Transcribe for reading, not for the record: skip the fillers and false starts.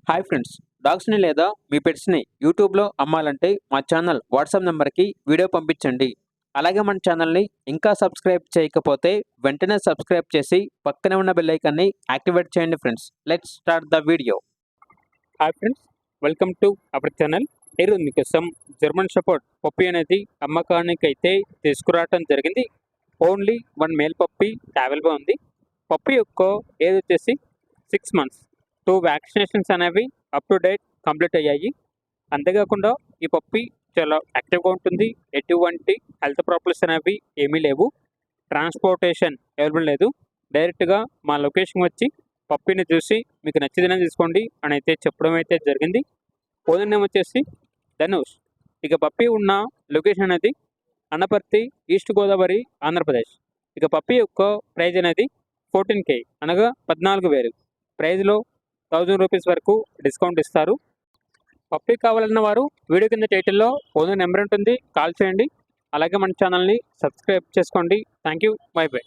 Hi friends, డాగ్స్ని లేదా మీ పెట్స్ని యూట్యూబ్లో అమ్మాలంటే మా ఛానల్ వాట్సాప్ నెంబర్కి వీడియో పంపించండి. అలాగే మన ఛానల్ని ఇంకా సబ్స్క్రైబ్ చేయకపోతే వెంటనే సబ్స్క్రైబ్ చేసి పక్కనే ఉన్న బెల్ ఐకాన్ని యాక్టివేట్ చేయండి friends. Let's start the video. Hi friends, welcome to our channel. ఈరోజు మీకోసం జర్మన్ షెపర్డ్ పప్పీ అనేది అమ్మకానికి అయితే తీసుకురావడం జరిగింది. ఓన్లీ 1 మేల్ పప్పీ అవైలబుల్ ఉంది. పప్పీ యొక్క ఏజ్ వచ్చేసి 6 months. 2 వ్యాక్సినేషన్స్ అనేవి అప్ టు డేట్ కంప్లీట్ అయ్యాయి. అంతేకాకుండా ఈ పప్పీ చాలా యాక్టివ్గా ఉంటుంది. ఎటువంటి హెల్త్ ప్రాబ్లమ్స్ అనేవి ఏమీ లేవు. ట్రాన్స్పోర్టేషన్ అవైలబుల్ లేదు. డైరెక్ట్గా మా లొకేషన్ వచ్చి పప్పీని చూసి మీకు నచ్చితేనే తీసుకోండి అని అయితే చెప్పడం అయితే జరిగింది. ఓనర్ నేమ్ వచ్చేసి ధనుష్. ఇక పప్పీ ఉన్న లొకేషన్ అనేది అనపర్తి, ఈస్ట్ గోదావరి, ఆంధ్రప్రదేశ్. ఇక పప్పీ యొక్క ప్రైజ్ అనేది 14K అనగా 14,000. ప్రైజ్లో 1000 రూపీస్ వరకు డిస్కౌంట్ ఇస్తారు. పప్పీ కావాలన్న వారు వీడియో కింద టైటిల్లో ఓనర్ నెంబర్ ఉంటుంది, కాల్ చేయండి. అలాగే మన ఛానల్ని సబ్స్క్రైబ్ చేసుకోండి. Thank you, by by.